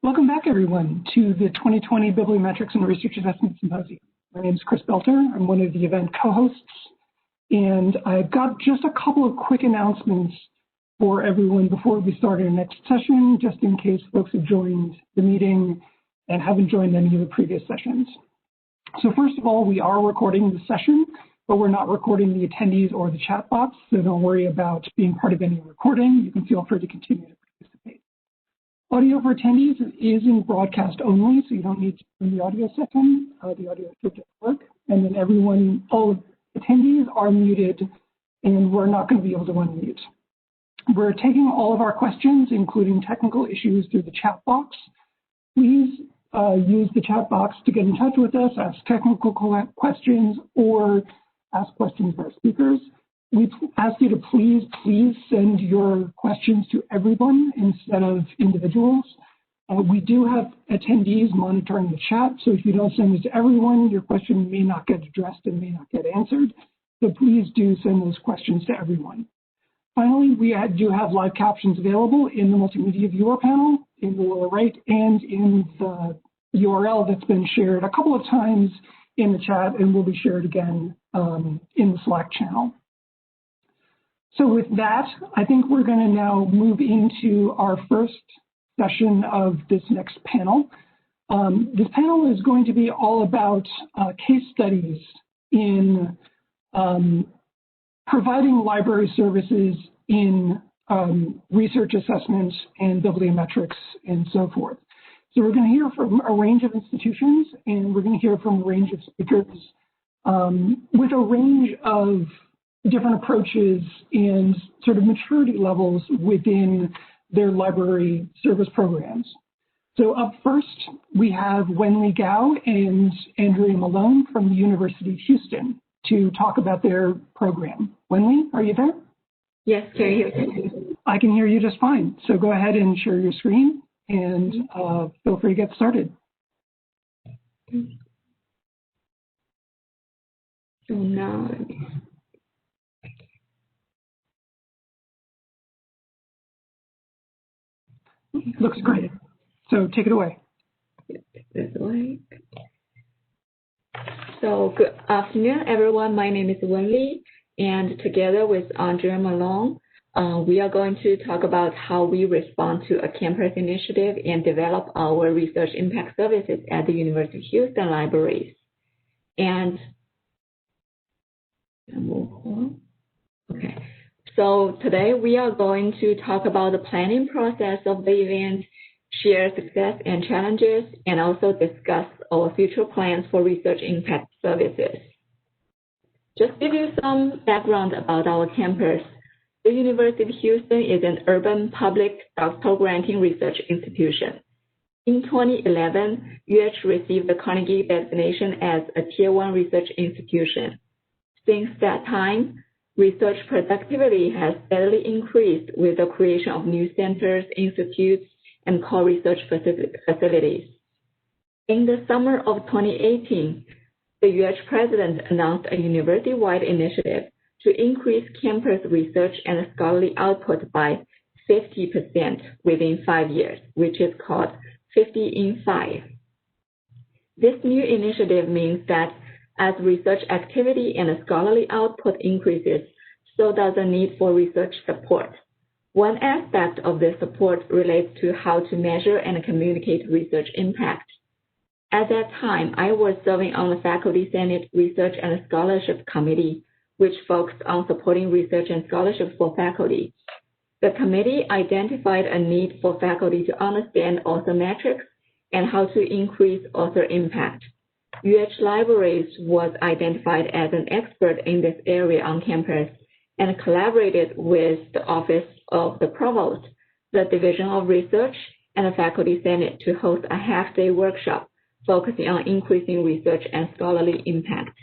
Welcome back, everyone, to the 2020 Bibliometrics and Research Assessment Symposium. My name is Chris Belter. I'm one of the event co-hosts, and I've got just a couple of quick announcements for everyone before we start our next session, just in case folks have joined the meeting and haven't joined any of the previous sessions. So first of all, we are recording the session, but we're not recording the attendees or the chat box, so don't worry about being part of any recording. You can feel free to continue to participate. Audio for attendees is in broadcast only, so you don't need to turn the audio setting. The audio should just work. And then all attendees are muted, and we're not going to be able to unmute. We're taking all of our questions, including technical issues, through the chat box. Please use the chat box to get in touch with us, ask technical questions, or ask questions of our speakers. We ask you to please send your questions to everyone instead of individuals. We do have attendees monitoring the chat, so if you don't send it to everyone, your question may not get addressed and may not get answered. So please do send those questions to everyone. Finally, we do have live captions available in the multimedia viewer panel in the lower right and in the URL that's been shared a couple of times in the chat and will be shared again in the Slack channel. So with that, I think we're going to now move into our first session of this next panel. This panel is going to be all about case studies in providing library services in research assessment and bibliometrics and so forth. So we're going to hear from a range of institutions, and we're going to hear from a range of speakers with a range of different approaches and sort of maturity levels within their library service programs. So up first, we have Wenli Gao and Andrea Malone from the University of Houston to talk about their program. Wenli, are you there? Yes, can you hear me? I can hear you just fine. So go ahead and share your screen and feel free to get started. So now, looks great. So take it away. This way. So good afternoon, everyone. My name is Wenli, and together with Andrea Malone, we are going to talk about how we respond to a campus initiative and develop our research impact services at the University of Houston libraries. And okay. So today we are going to talk about the planning process of the event, share success and challenges, and also discuss our future plans for research impact services. Just give you some background about our campus. The University of Houston is an urban public doctoral granting research institution. In 2011, UH received the Carnegie designation as a Tier 1 research institution. Since that time, research productivity has steadily increased with the creation of new centers, institutes, and core research facilities. In the summer of 2018, the UH president announced a university-wide initiative to increase campus research and scholarly output by 50% within 5 years, which is called 50 in 5. This new initiative means that as research activity and scholarly output increases, so does the need for research support. One aspect of this support relates to how to measure and communicate research impact. At that time, I was serving on the Faculty Senate Research and Scholarship Committee, which focused on supporting research and scholarship for faculty. The committee identified a need for faculty to understand author metrics and how to increase author impact. UH Libraries was identified as an expert in this area on campus and collaborated with the Office of the Provost, the Division of Research, and the Faculty Senate to host a half-day workshop focusing on increasing research and scholarly impact.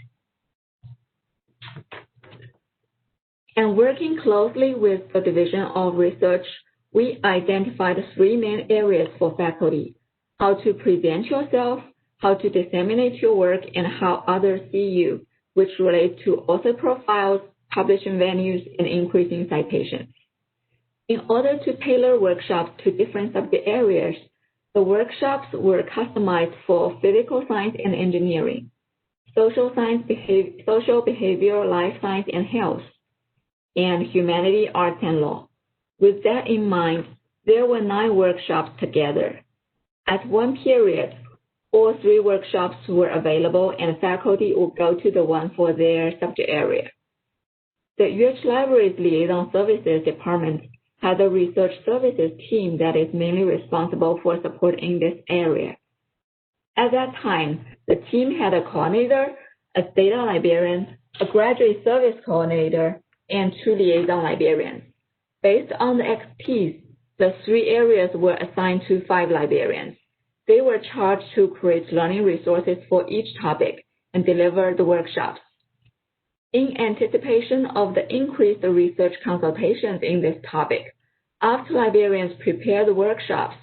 And working closely with the Division of Research, we identified 3 main areas for faculty: how to present yourself, how to disseminate your work, and how others see you, which relate to author profiles, publishing venues, and increasing citations. In order to tailor workshops to different subject areas, The workshops were customized for physical science and engineering, social science, social behavior, life science and health, and humanity, arts, and law. With that in mind, there were 9 workshops together. At one period, all 3 workshops were available and faculty would go to the one for their subject area. The UH Libraries Liaison Services Department has a research services team that is mainly responsible for supporting this area. At that time, the team had a coordinator, a data librarian, a graduate service coordinator, and 2 liaison librarians. Based on the expertise, the 3 areas were assigned to 5 librarians. They were charged to create learning resources for each topic and deliver the workshops. In anticipation of the increased research consultations in this topic, after librarians prepared the workshops,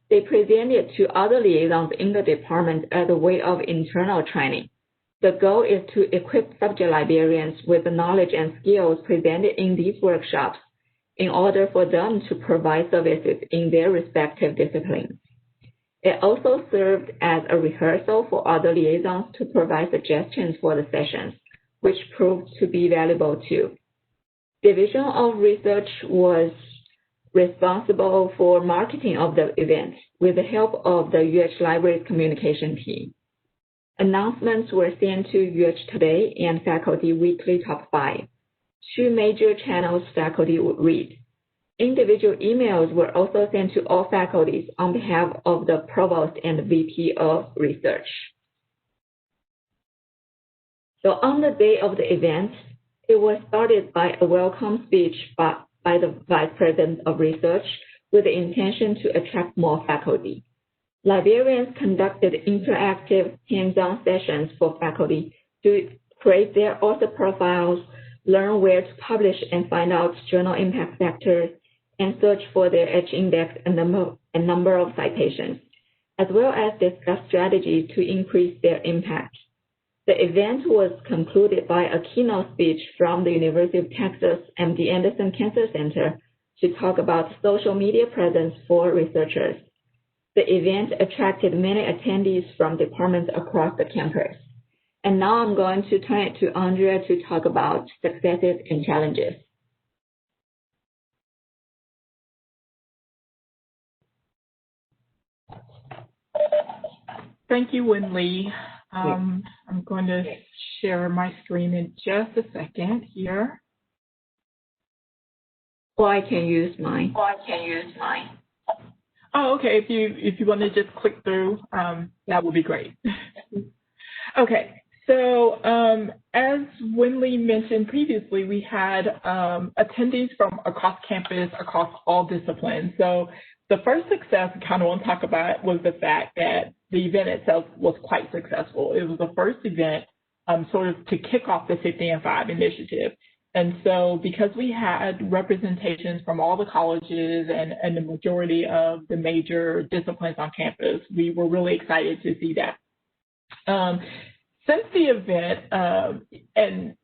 they presented to other liaisons in the department as a way of internal training. The goal is to equip subject librarians with the knowledge and skills presented in these workshops in order for them to provide services in their respective disciplines. It also served as a rehearsal for other liaisons to provide suggestions for the sessions, which proved to be valuable too. Division of Research was responsible for marketing of the event with the help of the UH Libraries communication team. Announcements were sent to UH Today and Faculty Weekly Top 5, 2 major channels faculty would read. Individual emails were also sent to all faculties on behalf of the Provost and VP of Research. So on the day of the event, it was started by a welcome speech by the Vice President of Research with the intention to attract more faculty. Librarians conducted interactive hands-on sessions for faculty to create their author profiles, learn where to publish and find out journal impact factors, and search for their H-index and number of citations, as well as discuss strategies to increase their impact. The event was concluded by a keynote speech from the University of Texas MD Anderson Cancer Center to talk about social media presence for researchers. The event attracted many attendees from departments across the campus. And now I'm going to turn it to Andrea to talk about successes and challenges. Thank you, Wenli. I'm going to share my screen in just a second here. Or I can use mine. Oh, okay. If you want to just click through, that would be great. Okay. So as Wenli mentioned previously, we had attendees from across campus, across all disciplines. So the first success I kind of want to talk about was the fact that the event itself was quite successful. It was the first event sort of to kick off the 50 and 5 initiative. And so because we had representations from all the colleges and the majority of the major disciplines on campus, we were really excited to see that. Since the event, and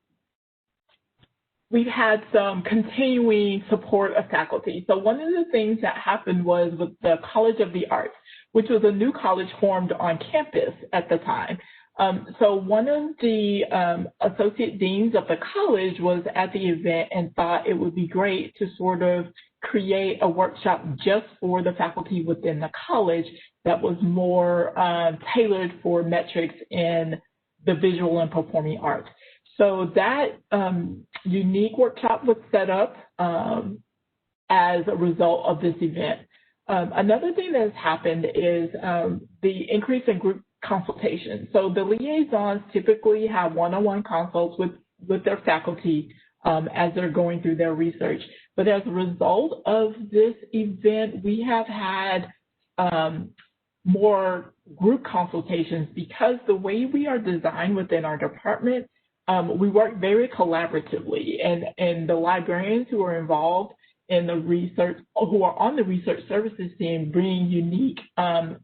we've had some continuing support of faculty. So one of the things that happened was with the College of the Arts, which was a new college formed on campus at the time. So one of the associate deans of the college was at the event and thought it would be great to sort of create a workshop just for the faculty within the college that was more tailored for metrics in the visual and performing arts. So that unique workshop was set up as a result of this event. Another thing that has happened is the increase in group consultation. So the liaisons typically have one-on-one consults with their faculty as they're going through their research. But as a result of this event, we have had more group consultations because the way we are designed within our department, we work very collaboratively, and the librarians who are involved in the research, who are on the research services team, bring unique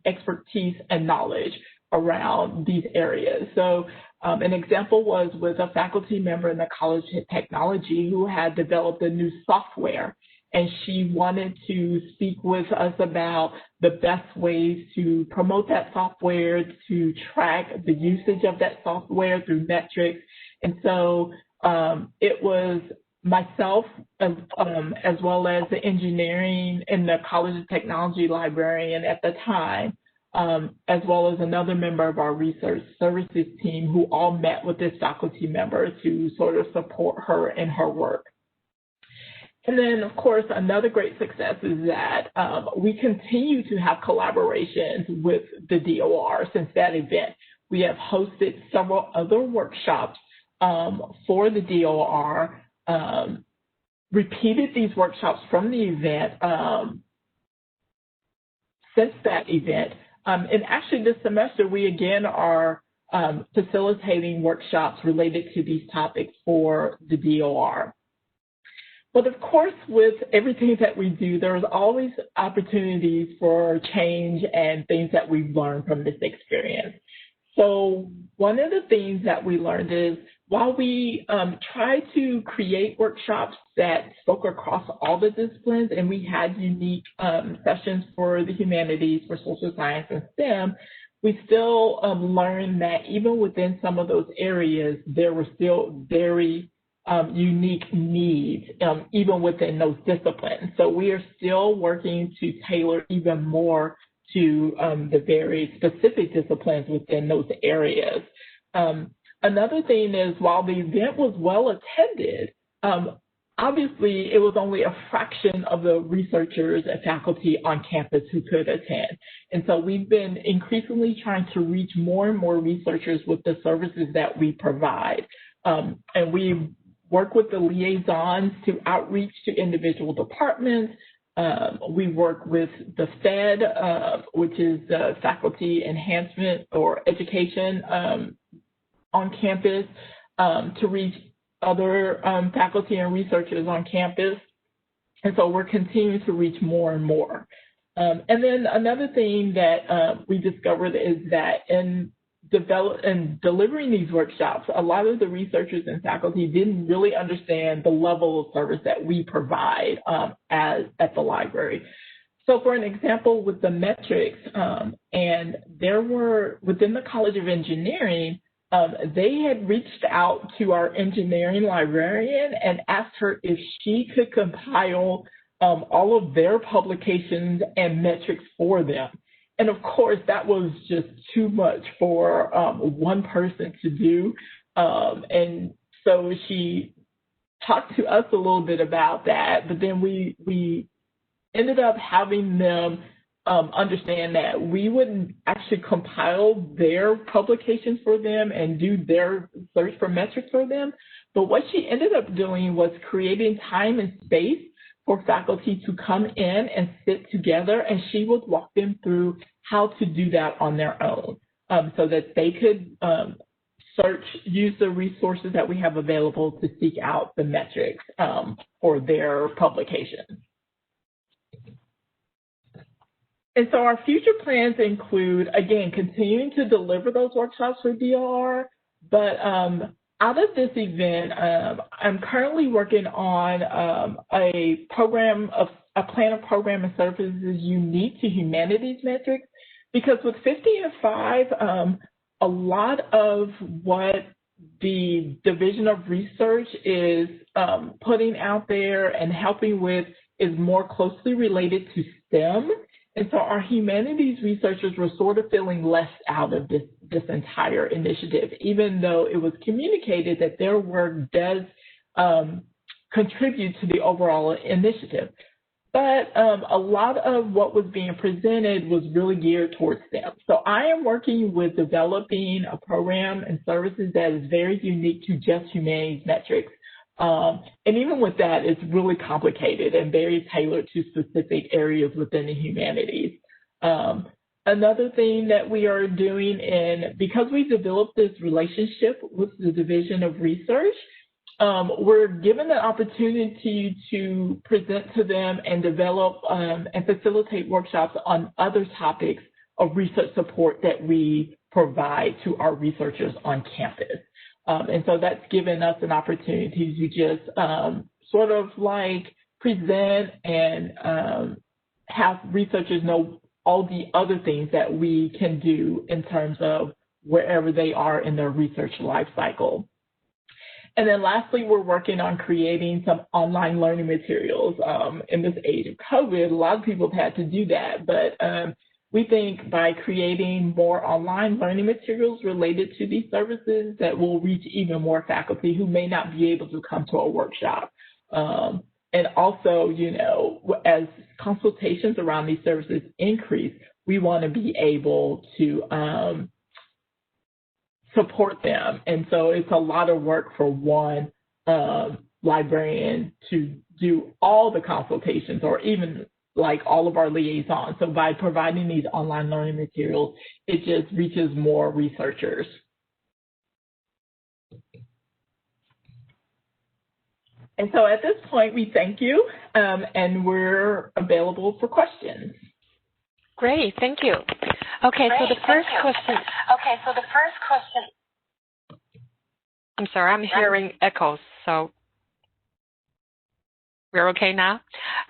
expertise and knowledge around these areas. So an example was with a faculty member in the College of Technology who had developed a new software. and she wanted to speak with us about the best ways to promote that software, to track the usage of that software through metrics. And so it was myself, as well as the engineering and the College of Technology librarian at the time, as well as another member of our research services team, who all met with this faculty member to sort of support her in her work. And then, of course, another great success is that we continue to have collaborations with the DOR since that event. We have hosted several other workshops for the DOR, repeated these workshops from the event since that event. And actually this semester, we again are facilitating workshops related to these topics for the DOR. But of course, with everything that we do, there's always opportunities for change and things that we've learned from this experience. So one of the things that we learned is, while we tried to create workshops that spoke across all the disciplines, and we had unique sessions for the humanities, for social science, and STEM, we still learned that even within some of those areas, there were still very unique needs, even within those disciplines. So we are still working to tailor even more to the very specific disciplines within those areas. Another thing is, while the event was well attended, obviously it was only a fraction of the researchers and faculty on campus who could attend. And so we've been increasingly trying to reach more and more researchers with the services that we provide. And we work with the liaisons to outreach to individual departments. We work with the FED, which is the Faculty Enhancement or Education on campus, to reach other faculty and researchers on campus. And so we're continuing to reach more and more. And then another thing that we discovered is that in delivering these workshops, a lot of the researchers and faculty didn't really understand the level of service that we provide at the library. So for an example, with the metrics, and there were, within the College of Engineering, they had reached out to our engineering librarian and asked her if she could compile all of their publications and metrics for them. And of course, that was just too much for one person to do. And so she talked to us a little bit about that, but then we ended up having them understand that we wouldn't actually compile their publications for them and do their search for metrics for them. But what she ended up doing was creating time and space for faculty to come in and sit together, and she would walk them through how to do that on their own, so that they could use the resources that we have available to seek out the metrics for their publications. And so our future plans include, again, continuing to deliver those workshops for DOR, but out of this event, I'm currently working on a plan of program and services unique to humanities metrics, because with 50 and 5, a lot of what the Division of Research is putting out there and helping with is more closely related to STEM. And so our humanities researchers were sort of feeling left out of this entire initiative, even though it was communicated that their work does contribute to the overall initiative. But a lot of what was being presented was really geared towards STEM. So I am working with developing a program and services that is very unique to just humanities metrics. And even with that, it's really complicated and very tailored to specific areas within the humanities. Another thing that we are doing, because we developed this relationship with the Division of Research, we're given the opportunity to present to them and develop and facilitate workshops on other topics of research support that we provide to our researchers on campus. And so that's given us an opportunity to just sort of like present and have researchers know all the other things that we can do in terms of wherever they are in their research life cycle. And then lastly, we're working on creating some online learning materials. In this age of COVID, a lot of people have had to do that, but we think by creating more online learning materials related to these services that will reach even more faculty who may not be able to come to a workshop. And also, you know, as consultations around these services increase, we want to be able to support them. And so it's a lot of work for one librarian to do all the consultations or even like all of our liaisons. So by providing these online learning materials, it just reaches more researchers. And so at this point, we thank you, and we're available for questions. Great, thank you. Okay, so the first question. I'm sorry, I'm hearing echoes, so we're okay now?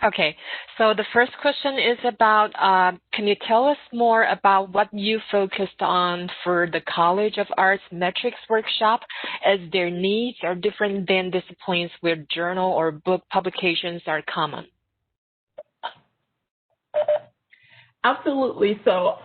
Okay, so the first question is about, can you tell us more about what you focused on for the College of Arts Metrics workshop, as their needs are different than disciplines where journal or book publications are common? Absolutely. So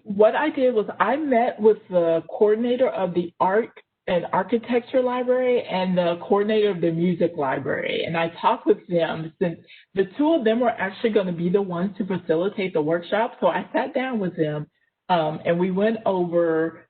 what I did was I met with the coordinator of the art and architecture library and the coordinator of the music library. And I talked with them since the two of them were actually going to be the ones to facilitate the workshop. So I sat down with them and we went over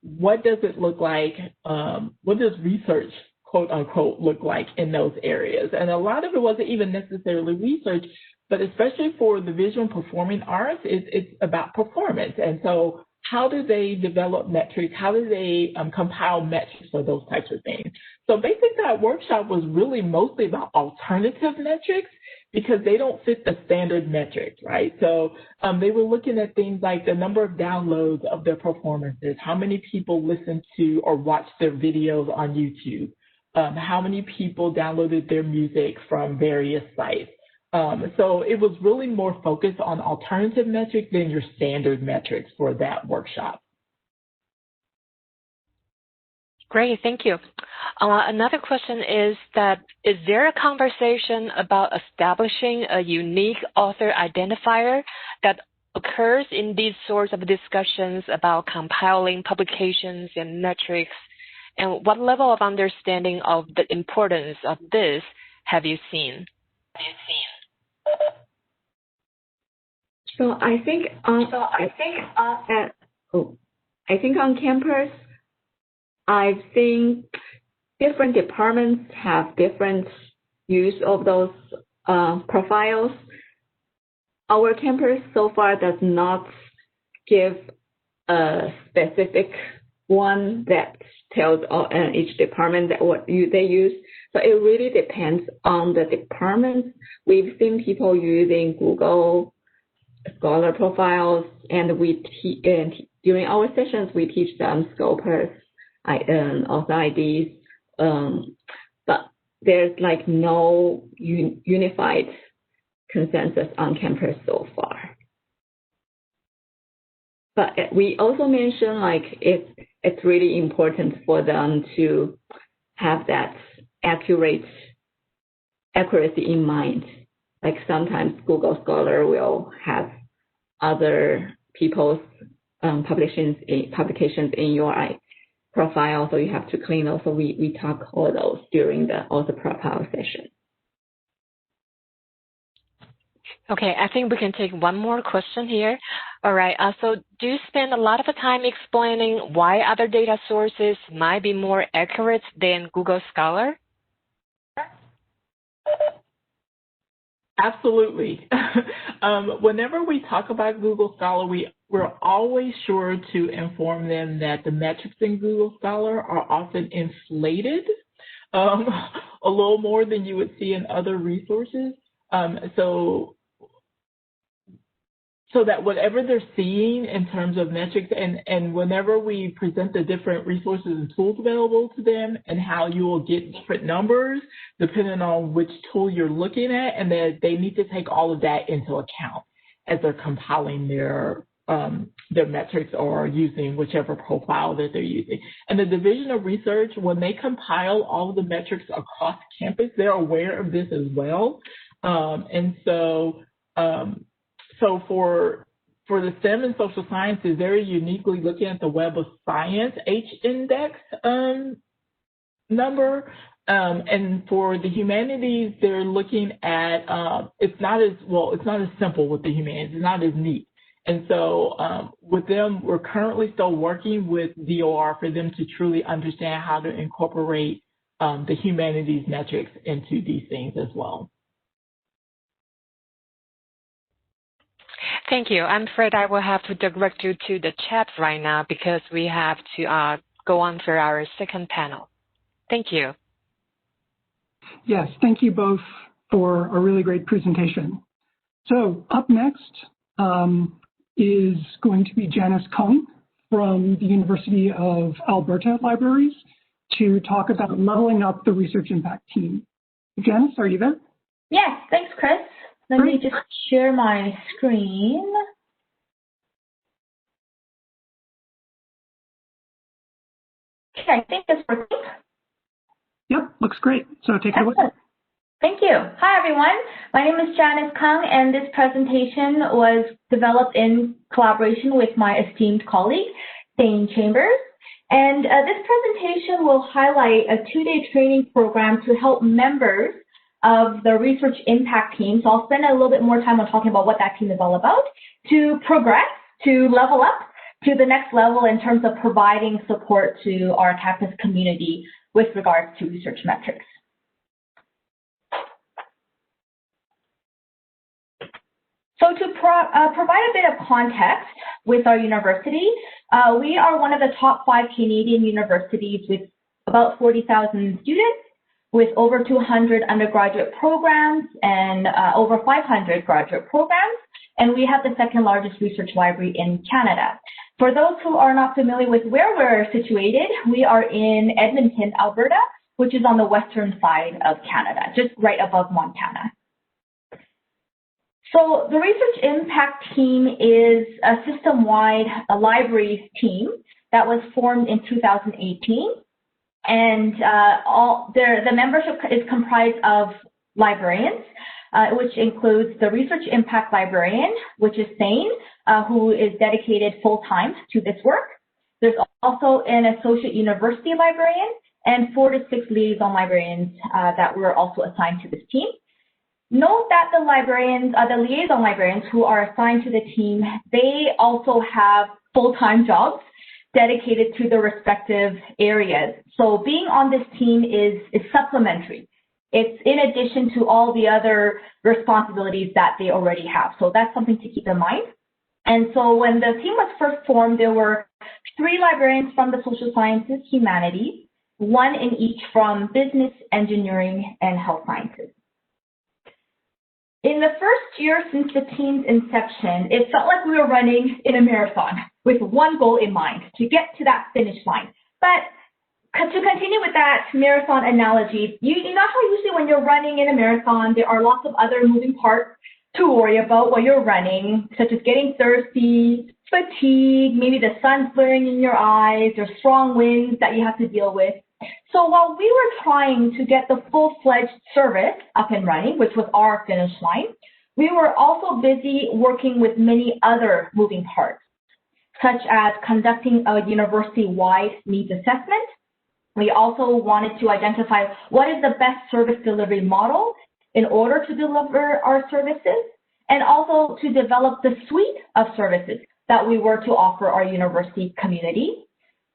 what does it look like, what does research, quote unquote, look like in those areas. And a lot of it wasn't even necessarily research, but especially for the visual and performing arts, it's about performance. And so how do they develop metrics? How do they compile metrics for those types of things? So basically that workshop was really mostly about alternative metrics because they don't fit the standard metrics, right? So they were looking at things like the number of downloads of their performances, how many people listened to or watched their videos on YouTube, how many people downloaded their music from various sites. So it was really more focused on alternative metrics than your standard metrics for that workshop. Great, thank you. Another question is there a conversation about establishing a unique author identifier that occurs in these sorts of discussions about compiling publications and metrics? And what level of understanding of the importance of this have you seen? So I think on campus, I've seen different departments have different use of those profiles. Our campus so far does not give a specific one that tells each department that what they use. So it really depends on the departments. We've seen people using Google Scholar profiles, and during our sessions we teach them Scopus, author IDs, but there's like no unified consensus on campus so far. But we also mentioned like it's really important for them to have that accuracy in mind. Like sometimes Google Scholar will have other people's publications in your profile, so you have to clean those. So we talk all those during the author profile session. Okay, I think we can take one more question here. All right, so do you spend a lot of time explaining why other data sources might be more accurate than Google Scholar? Absolutely. Whenever we talk about Google Scholar, we're always sure to inform them that the metrics in Google Scholar are often inflated a little more than you would see in other resources. So so that whatever they're seeing in terms of metrics, and whenever we present the different resources and tools available to them and how you will get different numbers depending on which tool you're looking at, and that they need to take all of that into account as they're compiling their metrics or using whichever profile that they're using. And the Division of Research, when they compile all of the metrics across campus, they're aware of this as well. So for the STEM and social sciences, they're uniquely looking at the Web of Science H-index number. And for the humanities, they're looking at, it's not as simple with the humanities, it's not as neat. And so with them, we're currently still working with DOR for them to truly understand how to incorporate the humanities metrics into these things as well. Thank you. I'm afraid I will have to direct you to the chat right now because we have to go on for our second panel. Thank you. Yes, thank you both for a really great presentation. So up next is going to be Janice Kung from the University of Alberta Libraries to talk about leveling up the research impact team. Janice, are you there? Yes, thanks, Chris. Let me just share my screen. Okay, I think it's working. Yep, looks great. So take it away. Thank you. Hi, everyone. My name is Janice Kung, and this presentation was developed in collaboration with my esteemed colleague, Thane Chambers. And this presentation will highlight a 2-day training program to help members of the research impact team. So I'll spend a little bit more time on talking about what that team is all about, to progress, to level up to the next level in terms of providing support to our campus community with regards to research metrics. So to provide a bit of context with our university, we are one of the top 5 Canadian universities with about 40,000 students, with over 200 undergraduate programs and over 500 graduate programs. And we have the 2nd largest research library in Canada. For those who are not familiar with where we're situated, we are in Edmonton, Alberta, which is on the western side of Canada, just right above Montana. So the research impact team is a system-wide libraries team that was formed in 2018. And the membership is comprised of librarians, which includes the research impact librarian, which is Thane, who is dedicated full-time to this work. There's also an associate university librarian and 4 to 6 liaison librarians that were also assigned to this team. Note that the librarians, the liaison librarians who are assigned to the team, they also have full-time jobs dedicated to the respective areas. So being on this team is supplementary. It's in addition to all the other responsibilities that they already have. So that's something to keep in mind. And so when the team was first formed, there were 3 librarians from the social sciences, humanities, 1 in each from business, engineering, and health sciences. In the first year since the team's inception, it felt like we were running in a marathon with one goal in mind, to get to that finish line. But to continue with that marathon analogy, you know how usually when you're running in a marathon, there are lots of other moving parts to worry about while you're running, such as getting thirsty, fatigue, maybe the sun's glaring in your eyes, or strong winds that you have to deal with. So while we were trying to get the full-fledged service up and running, which was our finish line, we were also busy working with many other moving parts, such as conducting a university-wide needs assessment. We also wanted to identify what is the best service delivery model in order to deliver our services, and also to develop the suite of services that we were to offer our university community.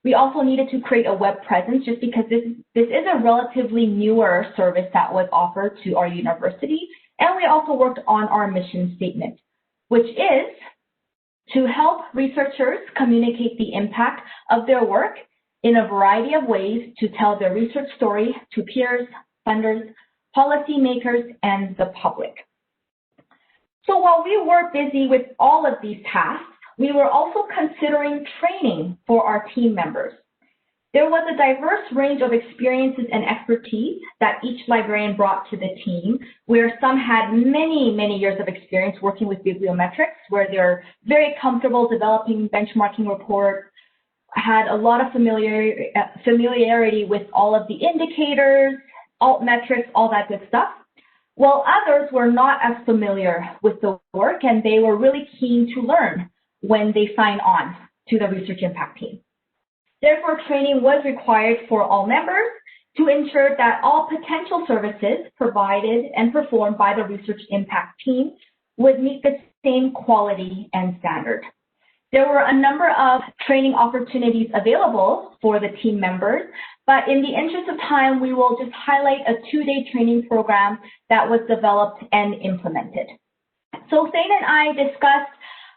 We also needed to create a web presence just because this is a relatively newer service that was offered to our university. And we also worked on our mission statement, which is to help researchers communicate the impact of their work in a variety of ways to tell their research story to peers, funders, policymakers, and the public. So while we were busy with all of these tasks, we were also considering training for our team members. There was a diverse range of experiences and expertise that each librarian brought to the team, where some had many, many years of experience working with bibliometrics, where they're very comfortable developing benchmarking reports, had a lot of familiarity with all of the indicators, alt metrics, all that good stuff, while others were not as familiar with the work, and they were really keen to learn when they signed on to the research impact team. Therefore, training was required for all members to ensure that all potential services provided and performed by the research impact team would meet the same quality and standard. There were a number of training opportunities available for the team members, but in the interest of time, we will just highlight a 2-day training program that was developed and implemented. So Thane and I discussed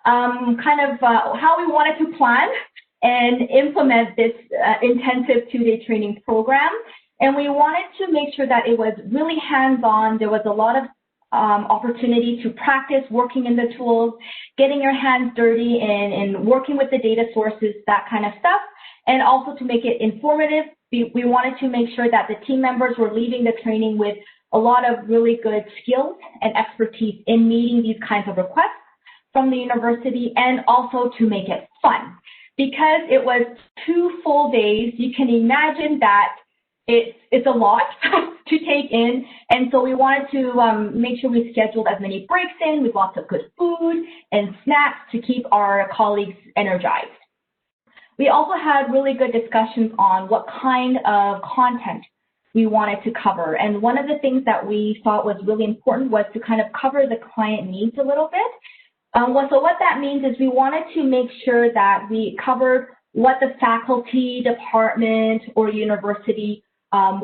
how we wanted to plan and implement this intensive 2-day training program. And we wanted to make sure that it was really hands-on. There was a lot of opportunity to practice working in the tools, getting your hands dirty and working with the data sources, that kind of stuff. And also to make it informative, we wanted to make sure that the team members were leaving the training with a lot of really good skills and expertise in meeting these kinds of requests from the university, and also to make it fun. Because it was 2 full days, you can imagine that it's a lot to take in, and so we wanted to make sure we scheduled as many breaks in with lots of good food and snacks to keep our colleagues energized. We also had really good discussions on what kind of content we wanted to cover, and one of the things that we thought was really important was to kind of cover the client needs a little bit. So what that means is we wanted to make sure that we covered what the faculty, department, or university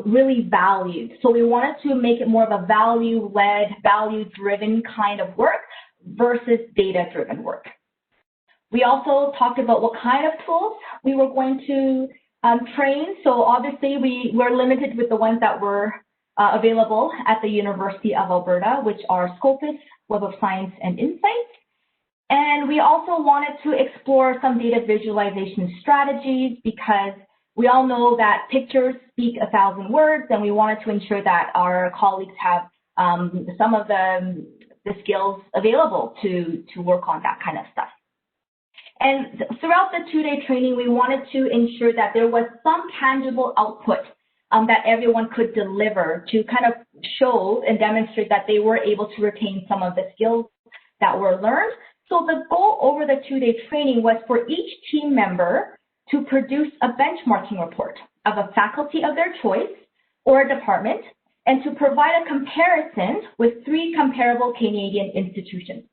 really valued. So we wanted to make it more of a value-led, value-driven kind of work versus data-driven work. We also talked about what kind of tools we were going to train. So obviously we were limited with the ones that were available at the University of Alberta, which are Scopus, Web of Science, and Insights. And we also wanted to explore some data visualization strategies, because we all know that pictures speak 1,000 words, and we wanted to ensure that our colleagues have some of the skills available to work on that kind of stuff. And throughout the 2-day training, we wanted to ensure that there was some tangible output that everyone could deliver to kind of show and demonstrate that they were able to retain some of the skills that were learned. So the goal over the 2-day training was for each team member to produce a benchmarking report of a faculty of their choice or a department, and to provide a comparison with 3 comparable Canadian institutions.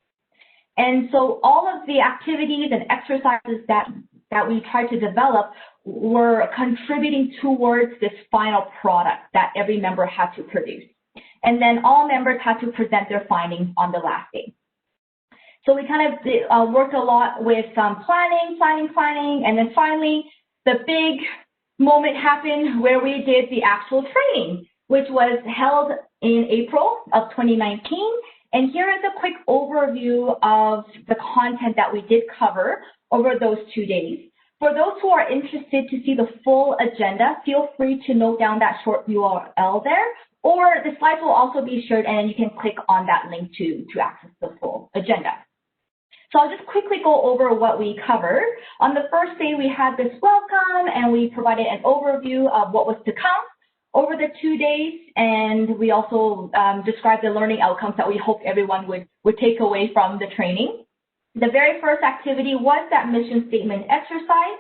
And so all of the activities and exercises that we tried to develop were contributing towards this final product that every member had to produce. And then all members had to present their findings on the last day. So we kind of worked a lot with planning, and then finally the big moment happened where we did the actual training, which was held in April of 2019. And here is a quick overview of the content that we did cover over those 2 days. For those who are interested to see the full agenda, feel free to note down that short URL there, or the slides will also be shared, and you can click on that link to access the full agenda. So I'll just quickly go over what we covered. On the first day, we had this welcome, and we provided an overview of what was to come over the 2 days, and we also described the learning outcomes that we hoped everyone would take away from the training. The very first activity was that mission statement exercise.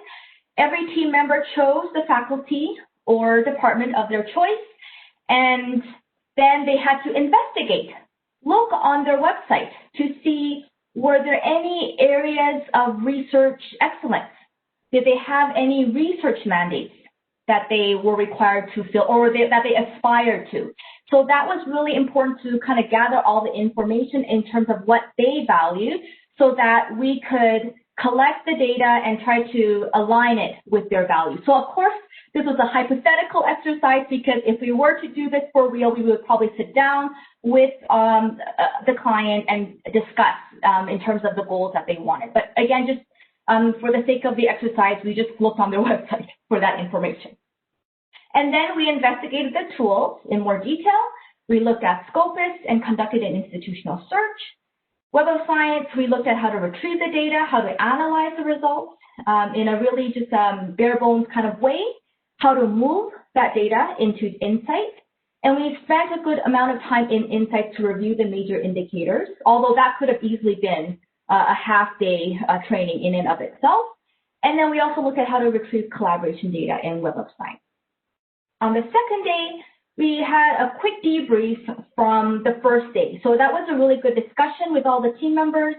Every team member chose the faculty or department of their choice, and then they had to investigate, look on their website to see, were there any areas of research excellence? Did they have any research mandates that they were required to fill, or that they aspired to? So that was really important to kind of gather all the information in terms of what they valued, so that we could collect the data and try to align it with their values. So of course, this was a hypothetical exercise because if we were to do this for real, we would probably sit down with the client and discuss in terms of the goals that they wanted. But again, just for the sake of the exercise, we just looked on their website for that information. And then we investigated the tools in more detail. We looked at Scopus and conducted an institutional search. Web of Science, we looked at how to retrieve the data, how to analyze the results in a really just bare bones kind of way, how to move that data into insights. And we spent a good amount of time in insights to review the major indicators, although that could have easily been a half-day training in and of itself. And then we also looked at how to retrieve collaboration data in Web of Science. On the second day, we had a quick debrief from the first day. So that was a really good discussion with all the team members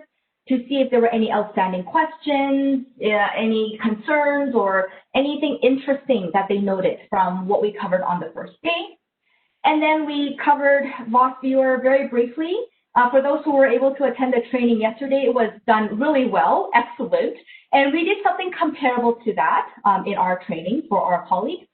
to see if there were any outstanding questions, any concerns, or anything interesting that they noted from what we covered on the first day. And then we covered Voss Viewer very briefly. For those who were able to attend the training yesterday, it was done really well, excellent. And we did something comparable to that in our training for our colleagues.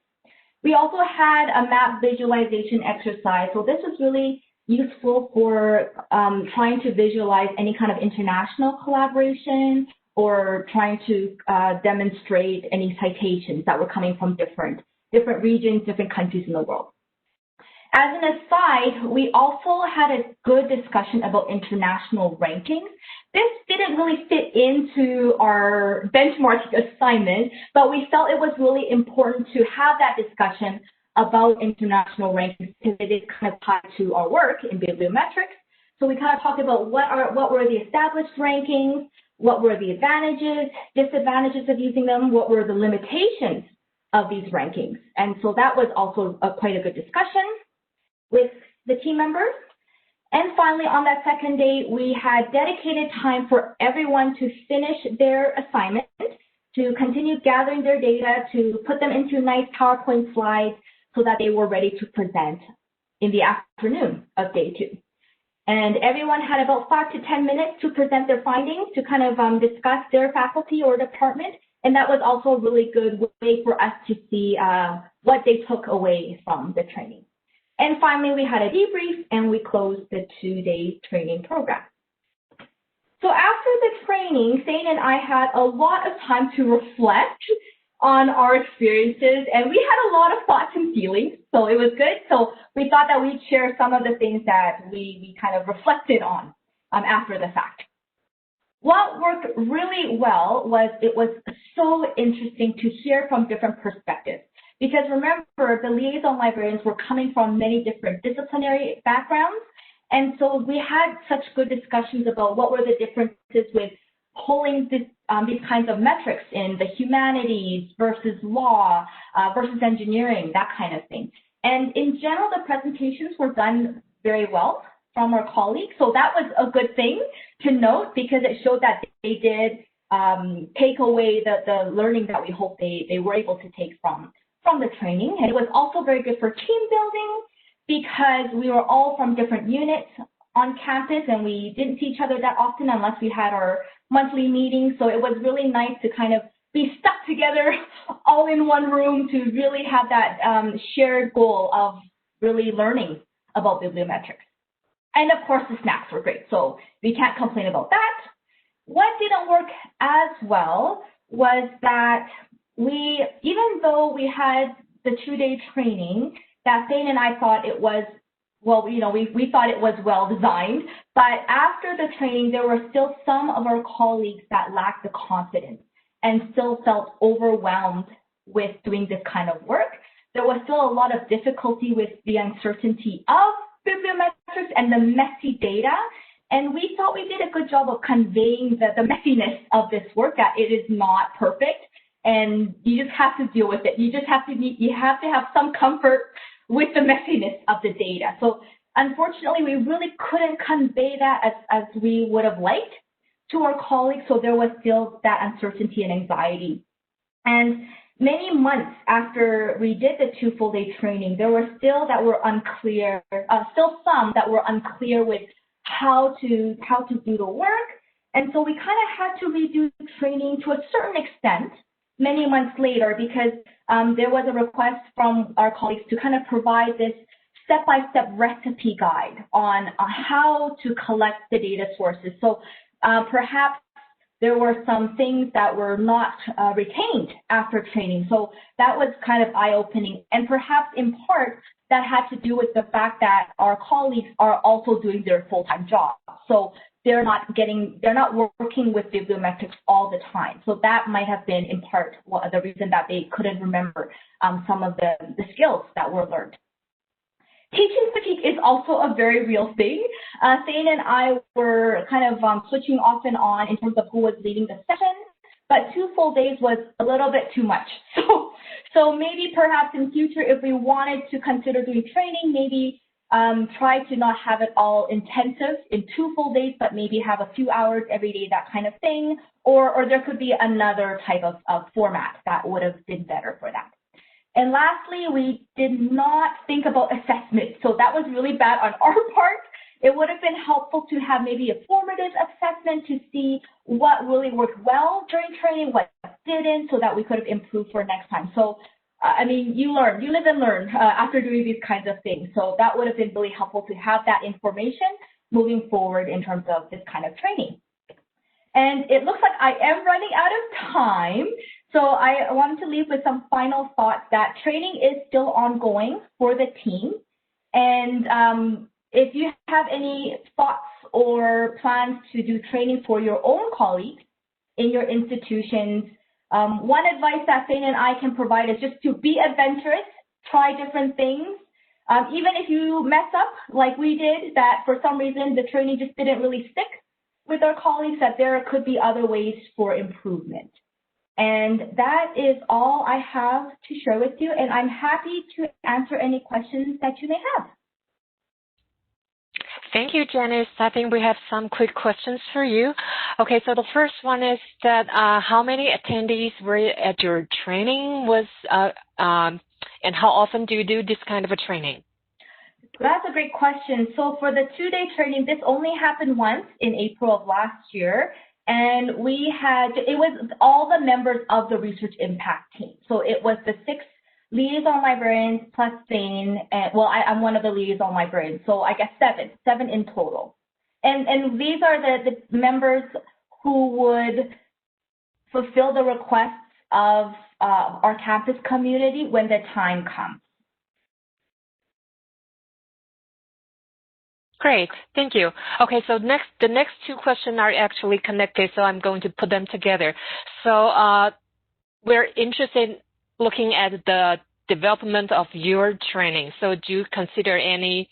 We also had a map visualization exercise. So this is really useful for trying to visualize any kind of international collaboration or trying to demonstrate any citations that were coming from different regions, different countries in the world. As an aside, we also had a good discussion about international rankings. This didn't really fit into our benchmarking assignment, but we felt it was really important to have that discussion about international rankings because it is kind of tied to our work in bibliometrics. So we kind of talked about what were the established rankings, what were the advantages, disadvantages of using them, what were the limitations of these rankings. And so that was also quite a good discussion with the team members. And finally, on that second day, we had dedicated time for everyone to finish their assignment, to continue gathering their data, to put them into nice PowerPoint slides so that they were ready to present in the afternoon of day 2. And everyone had about 5 to 10 minutes to present their findings, to kind of discuss their faculty or department. And that was also a really good way for us to see what they took away from the training. And finally, we had a debrief and we closed the 2-day training program. So after the training, Thane and I had a lot of time to reflect on our experiences, and we had a lot of thoughts and feelings, so it was good. So we thought that we'd share some of the things that we kind of reflected on after the fact. What worked really well was it was so interesting to hear from different perspectives. Because remember, the liaison librarians were coming from many different disciplinary backgrounds. And so we had such good discussions about what were the differences with pulling these kinds of metrics in the humanities versus law versus engineering, that kind of thing. And in general, the presentations were done very well from our colleagues. So that was a good thing to note because it showed that they did take away the learning that we hope they were able to take from the training. And it was also very good for team building because we were all from different units on campus and we didn't see each other that often unless we had our monthly meetings. So it was really nice to kind of be stuck together all in one room to really have that shared goal of really learning about bibliometrics. And of course, the snacks were great, so we can't complain about that. What didn't work as well was that even though we had the 2-day training, that Thane and I thought it was, well, you know, we thought it was well designed, but after the training, there were still some of our colleagues that lacked the confidence and still felt overwhelmed with doing this kind of work. There was still a lot of difficulty with the uncertainty of bibliometrics and the messy data. And we thought we did a good job of conveying the messiness of this work, that it is not perfect. And you just have to deal with it. You have to have some comfort with the messiness of the data. So unfortunately, we really couldn't convey that as we would have liked to our colleagues. So there was still that uncertainty and anxiety. And many months after we did the 2 full-day training, there were still that were unclear, still some that were unclear with how to do the work And so we kind of had to redo training to a certain extent many months later because there was a request from our colleagues to kind of provide this step-by-step recipe guide on how to collect the data sources. So perhaps there were some things that were not retained after training. So that was kind of eye-opening. And perhaps in part, that had to do with the fact that our colleagues are also doing their full-time job. So they're not working with bibliometrics all the time. So that might have been in part the reason that they couldn't remember some of the skills that were learned. Teaching fatigue is also a very real thing. Thane and I were kind of switching off and on in terms of who was leading the session, but 2 full days was a little bit too much. So maybe perhaps in future, if we wanted to consider doing training, maybe try to not have it all intensive in 2 full days, but maybe have a few hours every day, that kind of thing. Or there could be another type of format that would have been better for that. And lastly, we did not think about assessment. So that was really bad on our part. It would have been helpful to have maybe a formative assessment to see what really worked well during training, what didn't, so that we could have improved for next time. So, I mean, you live and learn after doing these kinds of things. So that would have been really helpful to have that information moving forward in terms of this kind of training. And it looks like I am running out of time. So I wanted to leave with some final thoughts that training is still ongoing for the team. And if you have any thoughts or plans to do training for your own colleagues in your institutions, one advice that Thane and I can provide is just to be adventurous, try different things. Even if you mess up like we did, that for some reason the training just didn't really stick with our colleagues, that there could be other ways for improvement. And that is all I have to share with you, and I'm happy to answer any questions that you may have. Thank you, Janice. I think we have some quick questions for you. Okay, so the first one is that how many attendees were at your training and how often do you do this kind of a training? That's a great question. So for the 2-day training, this only happened once in April of last year. And it was all the members of the research impact team. So it was the 6 liaison librarians plus Thane, and well, I'm one of the liaison librarians, so I guess 7 in total. And these are the members who would fulfill the requests of our campus community when the time comes. Great, thank you. Okay, so the next 2 questions are actually connected, so I'm going to put them together. So we're interested in looking at the development of your training. So do you consider any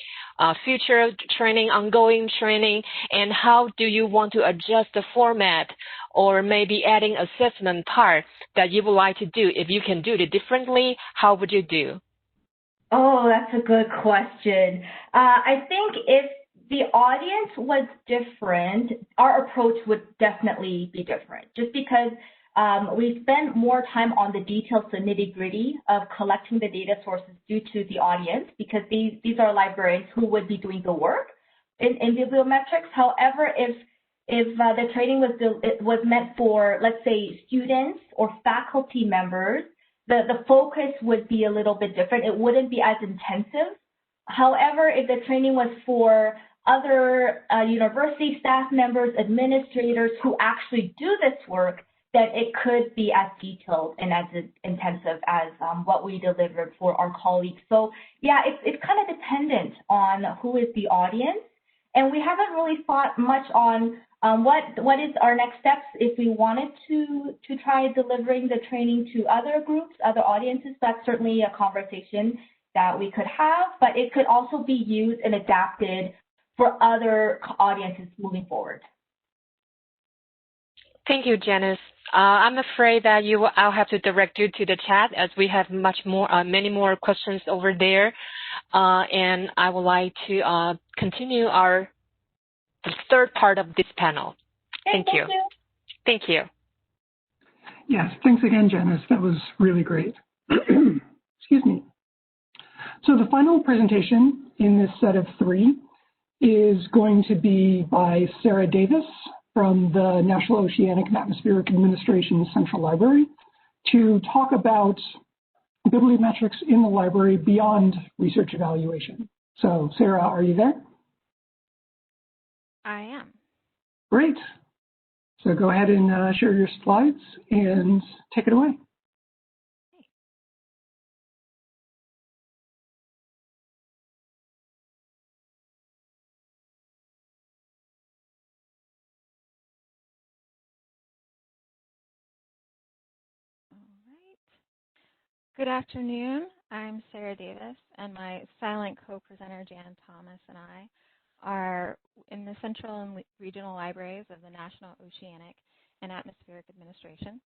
future training, ongoing training, and how do you want to adjust the format or maybe adding assessment part that you would like to do? If you can do it differently, how would you do? Oh, that's a good question. I think if the audience was different, our approach would definitely be different, just because we spend more time on the details, the nitty-gritty of collecting the data sources due to the audience, because these are librarians who would be doing the work in bibliometrics. However, if the training was meant for, let's say, students or faculty members, the focus would be a little bit different. It wouldn't be as intensive. However, if the training was for other university staff members, administrators who actually do this work, that it could be as detailed and as intensive as what we delivered for our colleagues. So yeah, it's kind of dependent on who is the audience. And we haven't really thought much on what is our next steps if we wanted to try delivering the training to other groups, other audiences. That's certainly a conversation that we could have, but it could also be used and adapted for other audiences moving forward. Thank you, Janice. I'm afraid that I'll have to direct you to the chat as we have many more questions over there, and I would like to continue the third part of this panel. Thank you. Thank you. Yes, thanks again, Janice. That was really great. Excuse me. So the final presentation in this set of 3 is going to be by Sarah Davis, from the National Oceanic and Atmospheric Administration Central Library to talk about bibliometrics in the library beyond research evaluation. So Sarah, are you there? I am. Great. So go ahead and share your slides and take it away. Good afternoon. I'm Sarah Davis, and my silent co-presenter, Jan Thomas, and I are in the Central and Regional Libraries of the National Oceanic and Atmospheric Administration.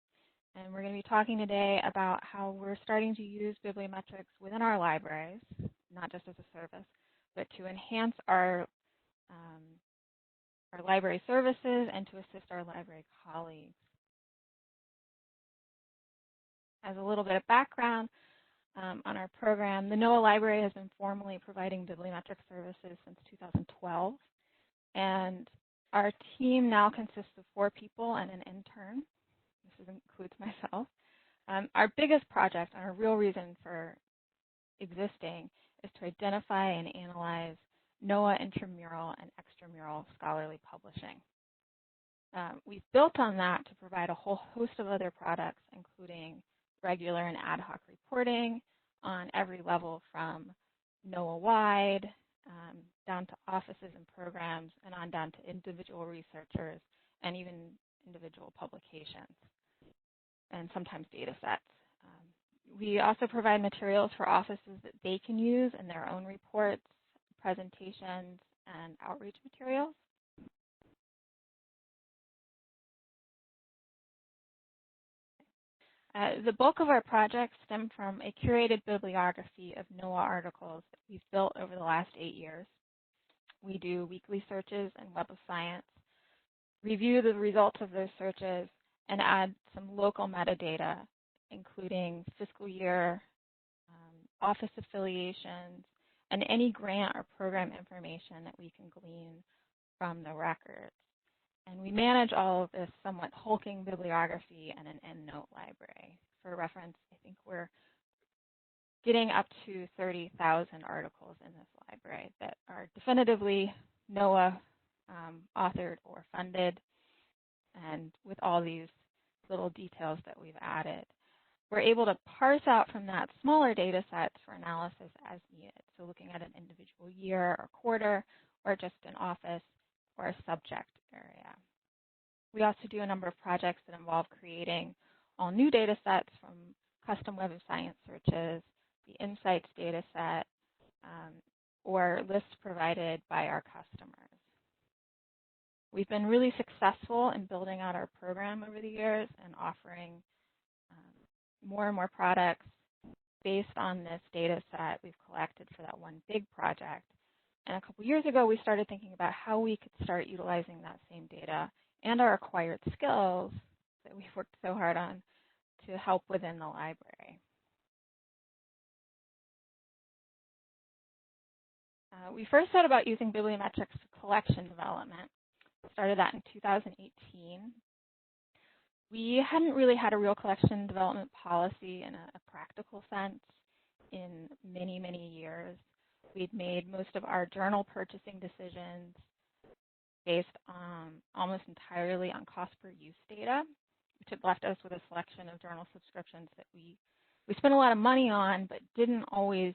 And we're going to be talking today about how we're starting to use bibliometrics within our libraries, not just as a service, but to enhance our library services and to assist our library colleagues. As a little bit of background on our program, the NOAA Library has been formally providing bibliometric services since 2012. And our team now consists of 4 people and an intern. This includes myself. Our biggest project and our real reason for existing is to identify and analyze NOAA intramural and extramural scholarly publishing. We've built on that to provide a whole host of other products, including regular and ad hoc reporting on every level from NOAA-wide down to offices and programs and on down to individual researchers and even individual publications and sometimes data sets. We also provide materials for offices that they can use in their own reports, presentations, and outreach materials. The bulk of our projects stem from a curated bibliography of NOAA articles that we've built over the last 8 years. We do weekly searches in Web of Science, review the results of those searches, and add some local metadata, including fiscal year, office affiliations, and any grant or program information that we can glean from the records. And we manage all of this somewhat hulking bibliography in an EndNote library. For reference, I think we're getting up to 30,000 articles in this library that are definitively NOAA authored or funded, and with all these little details that we've added. We're able to parse out from that smaller data sets for analysis as needed. So looking at an individual year or quarter, or just an office or a subject area. We also do a number of projects that involve creating all new data sets from custom Web of Science searches, the Insights data set, or lists provided by our customers. We've been really successful in building out our program over the years and offering more and more products based on this data set we've collected for that one big project. And a couple years ago, we started thinking about how we could start utilizing that same data and our acquired skills that we've worked so hard on to help within the library. We first thought about using bibliometrics for collection development. Started that in 2018. We hadn't really had a real collection development policy in a practical sense in many, many years. We'd made most of our journal purchasing decisions based on almost entirely on cost per use data, which had left us with a selection of journal subscriptions that we spent a lot of money on, but didn't always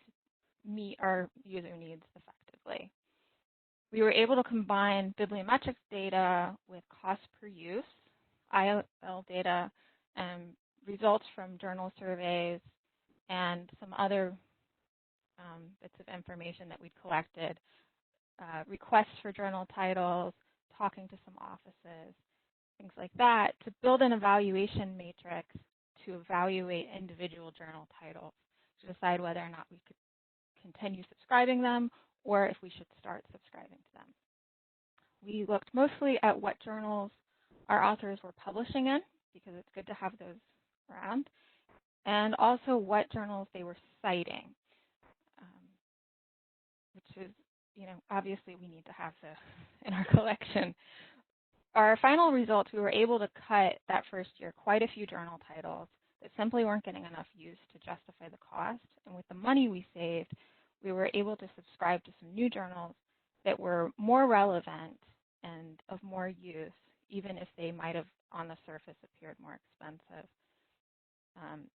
meet our user needs effectively. We were able to combine bibliometrics data with cost per use, IL data, and results from journal surveys, and some other bits of information that we'd collected, requests for journal titles, talking to some offices, things like that, to build an evaluation matrix to evaluate individual journal titles, to decide whether or not we could continue subscribing them or if we should start subscribing to them. We looked mostly at what journals our authors were publishing in, because it's good to have those around, and also what journals they were citing, which is, obviously we need to have this in our collection. our final results, we were able to cut that first year quite a few journal titles that simply weren't getting enough use to justify the cost. And with the money we saved, we were able to subscribe to some new journals that were more relevant and of more use, even if they might have on the surface appeared more expensive.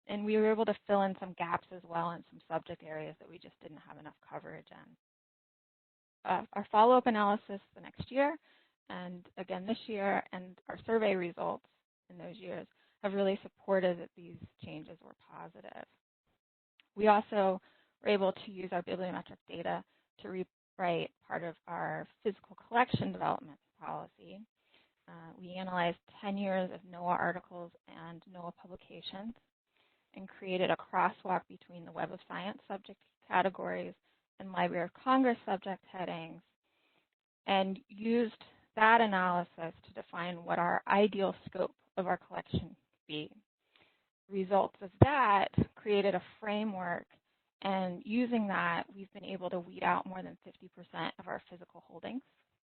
And we were able to fill in some gaps as well in some subject areas that we just didn't have enough coverage in. Our follow-up analysis the next year, and again this year, and our survey results in those years have really supported that these changes were positive. We also were able to use our bibliometric data to rewrite part of our physical collection development policy. We analyzed 10 years of NOAA articles and NOAA publications and created a crosswalk between the Web of Science subject categories and Library of Congress subject headings, and used that analysis to define what our ideal scope of our collection would be. Results of that created a framework, and using that, we've been able to weed out more than 50% of our physical holdings,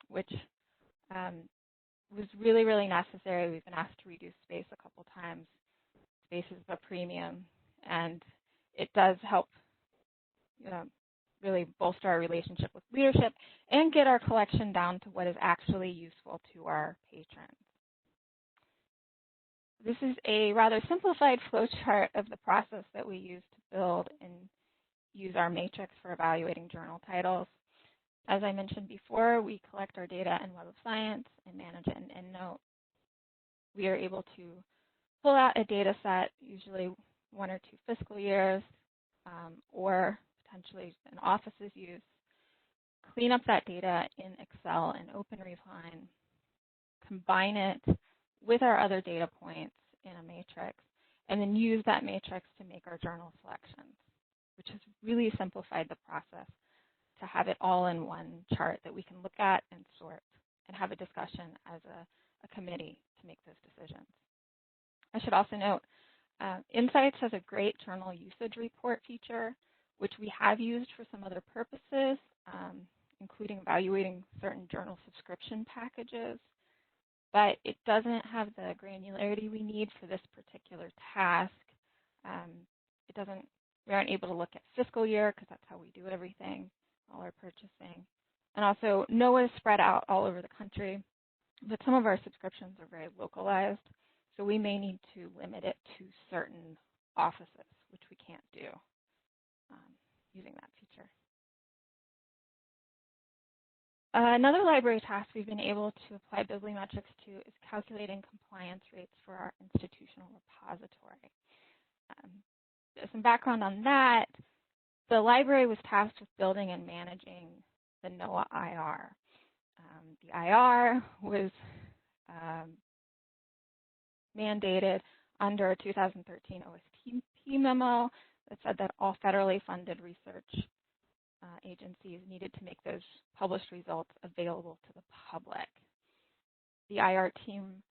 which was really, really necessary. We've been asked to reduce space a couple times. Space is a premium, and it does help really bolster our relationship with leadership and get our collection down to what is actually useful to our patrons. This is a rather simplified flowchart of the process that we use to build and use our matrix for evaluating journal titles. As I mentioned before, we collect our data in Web of Science and manage it in EndNote. We are able to pull out a data set, usually 1 or 2 fiscal years, or potentially an office's use, clean up that data in Excel and OpenRefine, combine it with our other data points in a matrix, and then use that matrix to make our journal selections, which has really simplified the process to have it all in one chart that we can look at and sort and have a discussion as a committee to make those decisions. I should also note, Insights has a great journal usage report feature, which we have used for some other purposes, including evaluating certain journal subscription packages, but it doesn't have the granularity we need for this particular task. We aren't able to look at fiscal year because that's how we do everything, all our purchasing. And also, NOAA is spread out all over the country, but some of our subscriptions are very localized, so we may need to limit it to certain offices, which we can't do using that feature. Another library task we've been able to apply Bibliometrics to is calculating compliance rates for our institutional repository. Some background on that, the library was tasked with building and managing the NOAA IR. The IR was mandated under a 2013 OSTP memo that said that all federally funded research agencies needed to make those published results available to the public. The IR team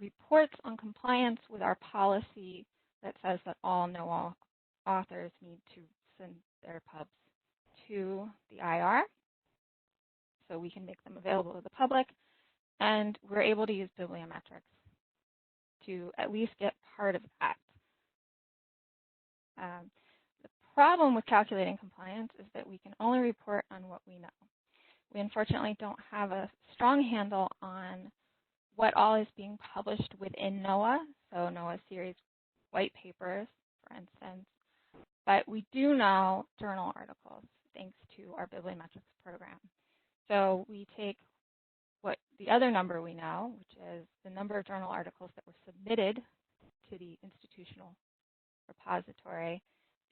reports on compliance with our policy that says that all NOAA authors need to send their pubs to the IR so we can make them available to the public, and we're able to use Bibliometrics to at least get part of that. The problem with calculating compliance is that we can only report on what we know. We unfortunately don't have a strong handle on what all is being published within NOAA, so NOAA series white papers, for instance, but we do know journal articles thanks to our Bibliometrics program. So we take what the other number we know, which is the number of journal articles that were submitted to the institutional repository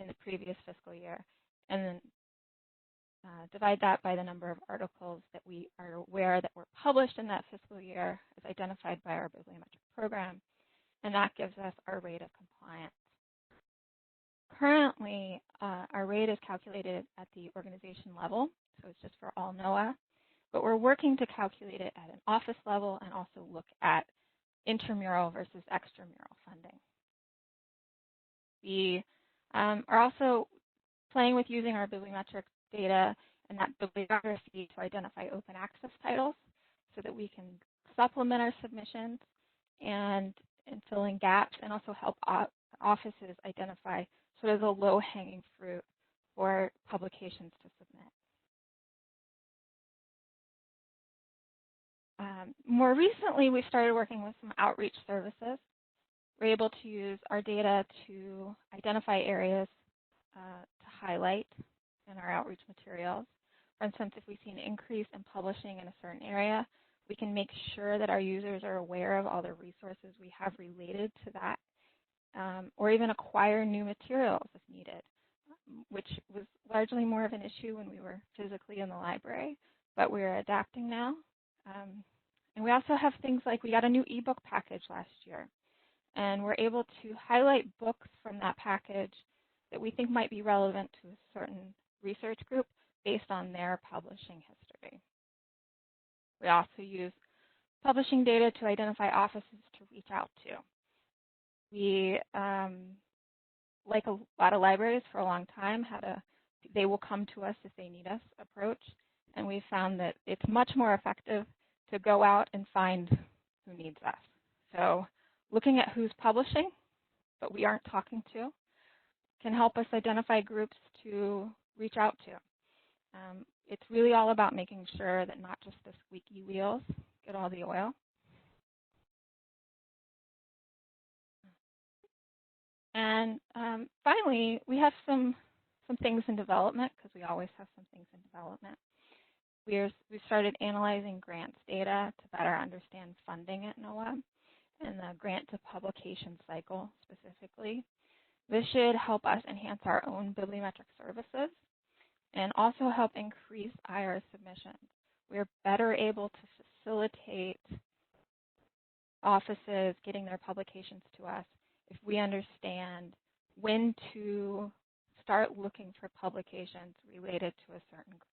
in the previous fiscal year, and then divide that by the number of articles that we are aware that were published in that fiscal year as identified by our Bibliometric program, and that gives us our rate of compliance. Currently, our rate is calculated at the organization level, so it's just for all NOAA, but we're working to calculate it at an office level and also look at intramural versus extramural funding. We are also playing with using our bibliometric data and that bibliography to identify open access titles so that we can supplement our submissions and fill in gaps, and also help offices identify sort of the low-hanging fruit for publications to submit. More recently, we started working with some outreach services. We're able to use our data to identify areas to highlight in our outreach materials. For instance, if we see an increase in publishing in a certain area, we can make sure that our users are aware of all the resources we have related to that, or even acquire new materials if needed, which was largely more of an issue when we were physically in the library, but we're adapting now. And we also have things like we got a new ebook package last year, and we're able to highlight books from that package that we think might be relevant to a certain research group based on their publishing history. We also use publishing data to identify offices to reach out to. We, like a lot of libraries for a long time, had a they will come to us if they need us approach, and we found that it's much more effective to go out and find who needs us. So looking at who's publishing, but we aren't talking to, can help us identify groups to reach out to. It's really all about making sure that not just the squeaky wheels get all the oil. And finally, we have some things in development, because we always have some things in development. We started analyzing grants data to better understand funding at NOAA and the grant to publication cycle specifically. This should help us enhance our own bibliometric services and also help increase IR submissions. We're better able to facilitate offices getting their publications to us if we understand when to start looking for publications related to a certain grant.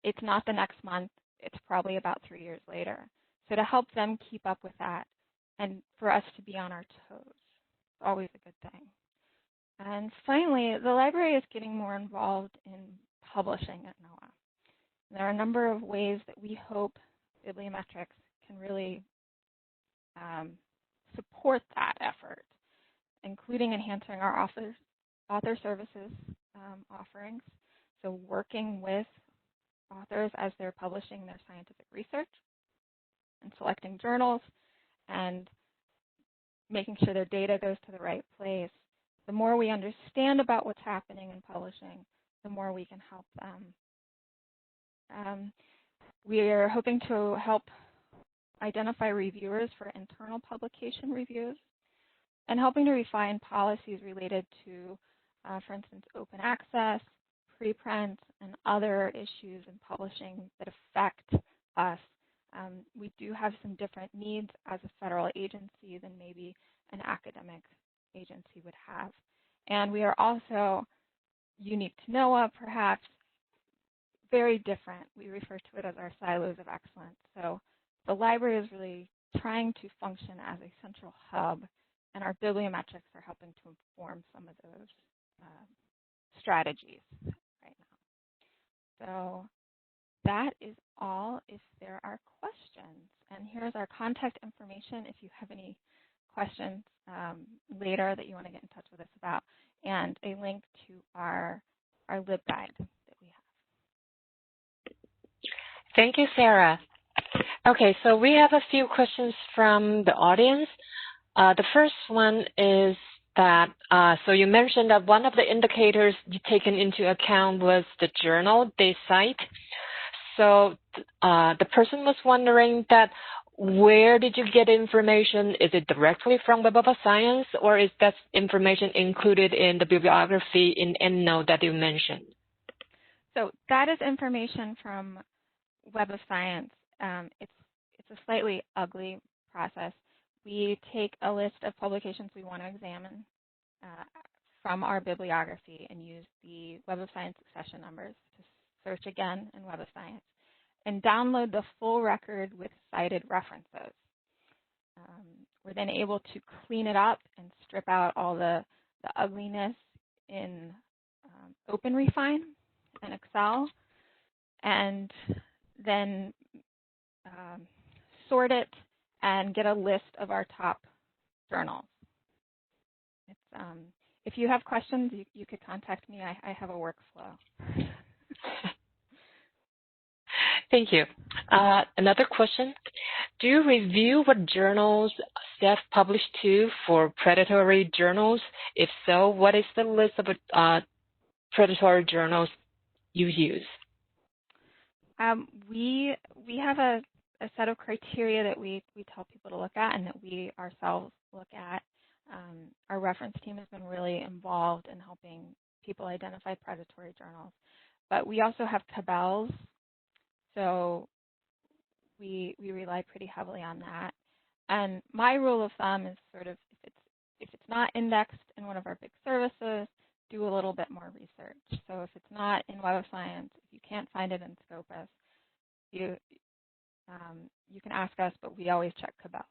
It's not the next month, it's probably about 3 years later. So to help them keep up with that and for us to be on our toes, it's always a good thing. And finally, the library is getting more involved in publishing at NOAA. There are a number of ways that we hope Bibliometrics can really support that effort, including enhancing our author services offerings. So working with authors as they're publishing their scientific research and selecting journals and making sure their data goes to the right place. The more we understand about what's happening in publishing, the more we can help them. We are hoping to help identify reviewers for internal publication reviews and helping to refine policies related to, for instance, open access, preprints, and other issues in publishing that affect us. We do have some different needs as a federal agency than maybe an academic agency would have. And we are also unique to NOAA, perhaps very different. We refer to it as our silos of excellence. So the library is really trying to function as a central hub, and our bibliometrics are helping to inform some of those strategies right now. So that is all if there are questions. And here's our contact information if you have any questions later that you want to get in touch with us about, and a link to our LibGuide that we have. Thank you, Sarah. Okay, so we have a few questions from the audience. The first one is that, so you mentioned that one of the indicators you've taken into account was the journal they cite. So the person was wondering that where did you get information? Is it directly from Web of Science, or is that information included in the bibliography in EndNote that you mentioned? So that is information from Web of Science. It's a slightly ugly process. We take a list of publications we want to examine from our bibliography and use the Web of Science accession numbers to search again in Web of Science and download the full record with cited references. We're then able to clean it up and strip out all the ugliness in OpenRefine and Excel, and then sort it and get a list of our top journals. If you have questions, you could contact me. I have a workflow. Thank you. Another question. Do you review what journals staff publish to for predatory journals? If so, what is the list of predatory journals you use? We have a set of criteria that we tell people to look at and that we ourselves look at. Our reference team has been really involved in helping people identify predatory journals. But we also have tabels, so we rely pretty heavily on that. And my rule of thumb is sort of if it's not indexed in one of our big services, do a little bit more research. So if it's not in Web of Science, if you can't find it in Scopus, you can ask us, but we always check tabels.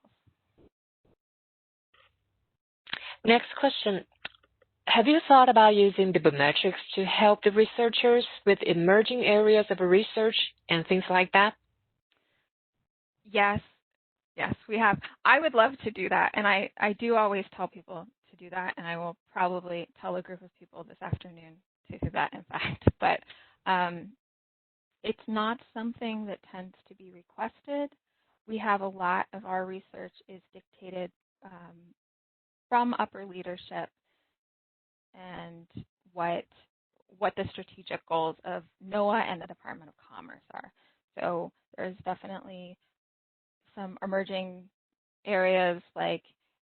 Next question. Have you thought about using Bibliometrics to help the researchers with emerging areas of research and things like that? Yes, we have. I would love to do that, and I do always tell people to do that, and I will probably tell a group of people this afternoon to do that, in fact. But it's not something that tends to be requested. We have a lot of our research is dictated from upper leadership and what the strategic goals of NOAA and the Department of Commerce are. So there's definitely some emerging areas like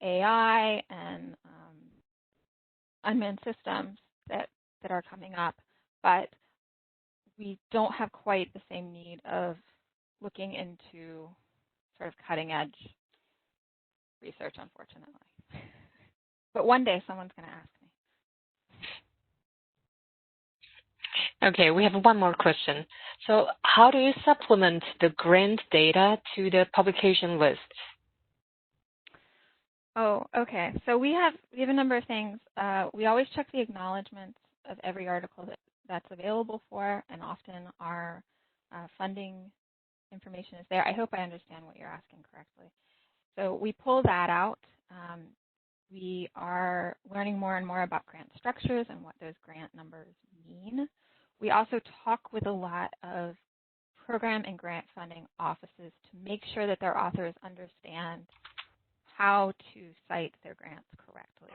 AI and unmanned systems that are coming up, but we don't have quite the same need of looking into sort of cutting edge research, unfortunately. But one day someone's going to ask me. Okay, we have one more question. So how do you supplement the grant data to the publication lists? Oh, okay. So we have a number of things. We always check the acknowledgments of every article that's available for, and often our funding information is there. I hope I understand what you're asking correctly. So we pull that out. We are learning more and more about grant structures and what those grant numbers mean. We also talk with a lot of program and grant funding offices to make sure that their authors understand how to cite their grants correctly.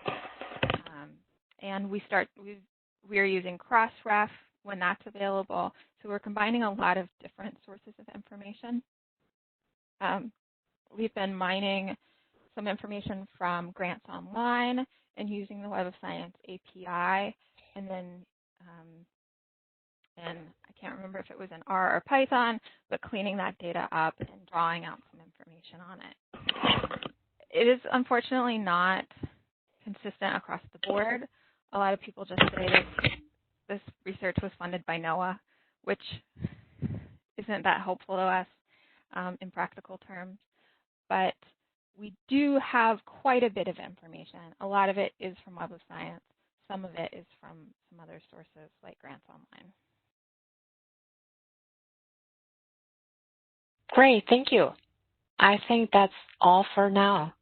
And we are using Crossref when that's available. So we're combining a lot of different sources of information. We've been mining some information from Grants Online and using the Web of Science API, and then and I can't remember if it was in R or Python, but cleaning that data up and drawing out some information on it. It is unfortunately not consistent across the board. A lot of people just say that this research was funded by NOAA, which isn't that helpful to us in practical terms. But we do have quite a bit of information. A lot of it is from Web of Science. Some of it is from some other sources like Grants Online. Great, thank you. I think that's all for now.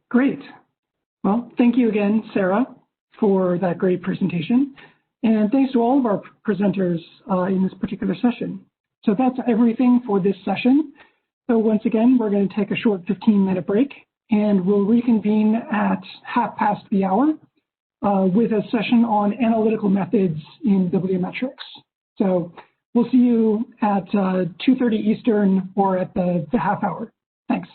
Great. Well, thank you again, Sarah, for that great presentation. And thanks to all of our presenters in this particular session. So that's everything for this session. So once again, we're going to take a short 15-minute break, and we'll reconvene at 1:30 with a session on analytical methods in bibliometrics. So we'll see you at 2:30 Eastern or at the half hour. Thanks.